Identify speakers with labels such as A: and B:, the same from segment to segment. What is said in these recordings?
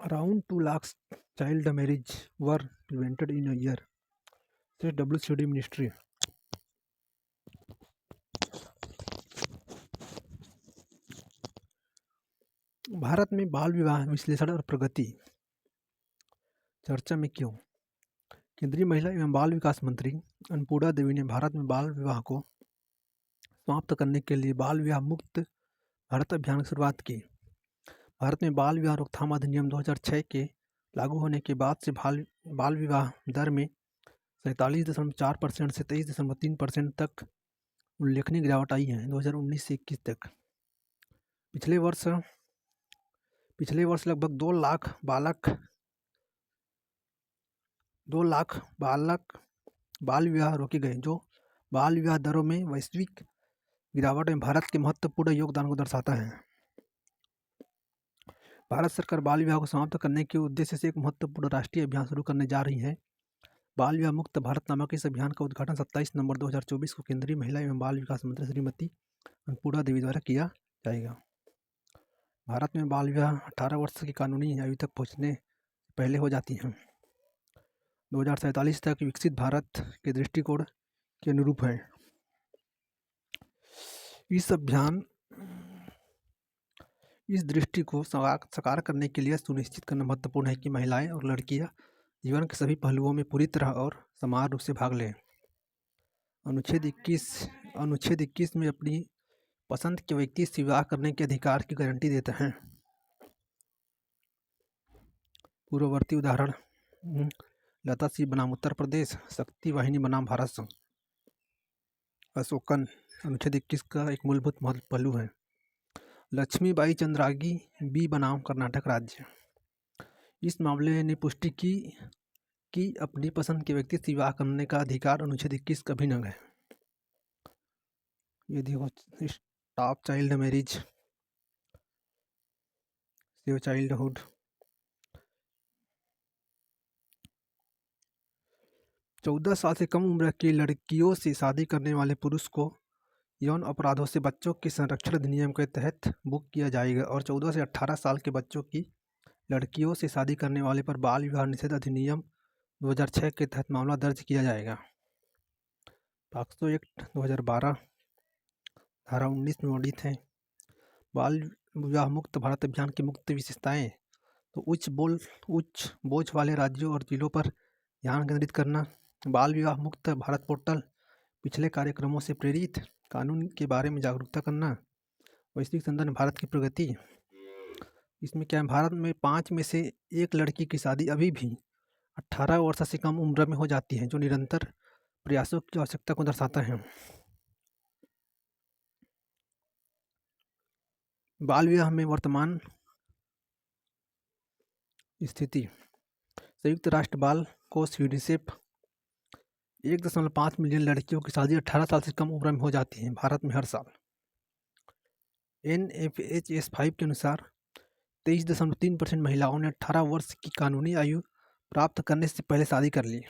A: Around 2 lakhs child marriage were prevented in a year, says WCD Ministry. Bharat में बाल विवाह विश्लेषण और प्रगति, चर्चा में क्यों? केंद्रीय महिला एवं बाल विकास मंत्री अन्नपूर्णा देवी ने भारत में बाल विवाह को समाप्त करने के लिए बाल विवाह मुक्त भारत अभियान की शुरुआत की। भारत में बाल विवाह रोकथाम अधिनियम 2006 के लागू होने के बाद से बाल विवाह दर में 47.4% से 23.3% तक उल्लेखनीय गिरावट आई है। 2019 से 21 तक पिछले वर्ष लगभग 2 लाख बाल विवाह रोके गए, जो बाल विवाह दरों में वैश्विक गिरावट में भारत के महत्वपूर्ण योगदान को दर्शाता है। भारत सरकार बाल विवाह को समाप्त करने के उद्देश्य से एक महत्वपूर्ण राष्ट्रीय अभियान शुरू करने जा रही है। बाल विवाह मुक्त भारत नामक इस अभियान का उद्घाटन 27 नवंबर 2024 को केंद्रीय महिला एवं बाल विकास मंत्री श्रीमती अन्नपूर्णा देवी द्वारा किया जाएगा। भारत में बाल विवाह 18 वर्ष की कानूनी आयु तक पहुँचने से पहले हो जाती हैं। 2047 तक विकसित भारत के दृष्टिकोण के अनुरूप है। इस दृष्टि को साकार करने के लिए सुनिश्चित करना महत्वपूर्ण है कि महिलाएं और लड़कियां जीवन के सभी पहलुओं में पूरी तरह और समान रूप से भाग लें। अनुच्छेद 21 में अपनी पसंद के व्यक्ति से विवाह करने के अधिकार की गारंटी देता है। पूर्ववर्ती उदाहरण लता सिंह बनाम उत्तर प्रदेश, शक्ति वाहिनी बनाम भारत, अशोकन अनुच्छेद 21 का एक मूलभूत पहलू है। लक्ष्मीबाई चंद्रागी बी बनाम कर्नाटक राज्य, इस मामले ने पुष्टि की कि अपनी पसंद के व्यक्ति से विवाह करने का अधिकार अनुच्छेद 21 का अभिन्न है। ये देखो, stop child marriage, save childhood. 14 साल से कम उम्र की लड़कियों से शादी करने वाले पुरुष को यौन अपराधों से बच्चों के संरक्षण अधिनियम के तहत बुक किया जाएगा और 14 से 18 साल के बच्चों की लड़कियों से शादी करने वाले पर बाल विवाह निषेध अधिनियम 2006 के तहत मामला दर्ज किया जाएगा। पॉक्सो एक्ट 2012 धारा 19 में वर्णित है। बाल विवाह मुक्त भारत अभियान की मुख्य विशेषताएं तो उच्च बोझ वाले राज्यों और जिलों पर ध्यान केंद्रित करना, बाल विवाह मुक्त भारत पोर्टल, पिछले कार्यक्रमों से प्रेरित कानून के बारे में जागरूकता करना, वैश्विक संदर्भ में भारत की प्रगति। इसमें क्या है, भारत में 5 में से 1 लड़की की शादी अभी भी 18 वर्ष से कम उम्र में हो जाती है, जो निरंतर प्रयासों की आवश्यकता को दर्शाता है। बाल विवाह में वर्तमान स्थिति। संयुक्त राष्ट्र बाल कोष यूनिसेफ 1.5 मिलियन लड़कियों की शादी 18 साल से कम उम्र में हो जाती है भारत में हर साल। NFHS 5 के अनुसार 23.3% महिलाओं ने 18 वर्ष की कानूनी आयु प्राप्त करने से पहले शादी कर ली।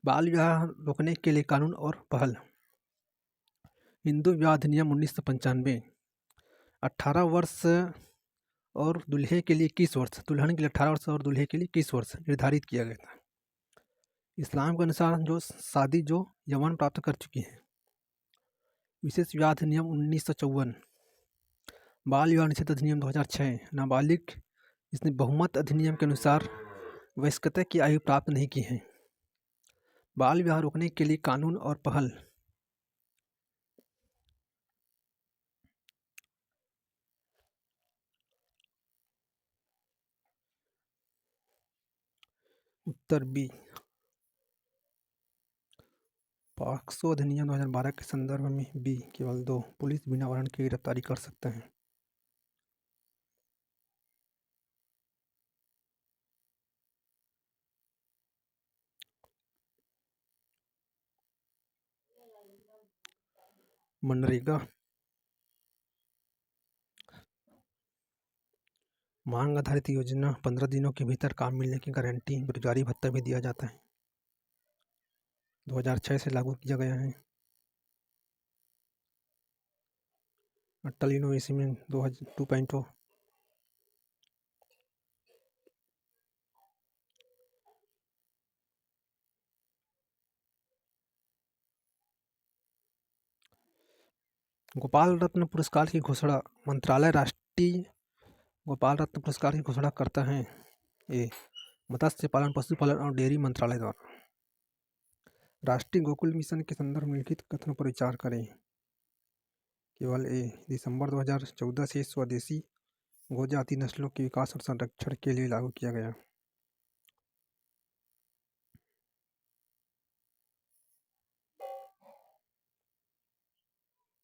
A: बाल विवाह रोकने के लिए कानून और पहल। हिंदू विवाह अधिनियम 1995 18 वर्ष और दूल्हे के लिए 21 वर्ष, दुल्हन के लिए 18 वर्ष और दूल्हे के लिए 21 वर्ष निर्धारित किया गया था। इस्लाम के अनुसार जो यौवन प्राप्त कर चुकी हैं। विशेष विवाह अधिनियम 1954, बाल विवाह निषेध अधिनियम 2006, नाबालिग इसने बहुमत अधिनियम के अनुसार वयस्कता की आयु प्राप्त नहीं की है। बाल विवाह रोकने के लिए कानून और पहल। उत्तर बी। पॉक्सो अधिनियम 2012 के संदर्भ में बी केवल 2, पुलिस बिना वारंट की गिरफ्तारी कर सकते हैं। मनरेगा मांग आधारित योजना, 15 दिनों के भीतर काम मिलने की गारंटी, बेरोजगारी भत्ता भी दिया जाता है। 2006 से लागू किया गया है। अटल इनोवेशन 2.0 गोपाल रत्न पुरस्कार की घोषणा मंत्रालय राष्ट्रीय गोपाल रत्न पुरस्कार की घोषणा करता है। ए मत्स्य पालन, पशुपालन और डेयरी मंत्रालय द्वारा। राष्ट्रीय गोकुल मिशन के संदर्भ में लिखित कथनों पर विचार करें। केवल ए दिसंबर 2014 से स्वदेशी गोजाति नस्लों के विकास और संरक्षण के लिए लागू किया गया।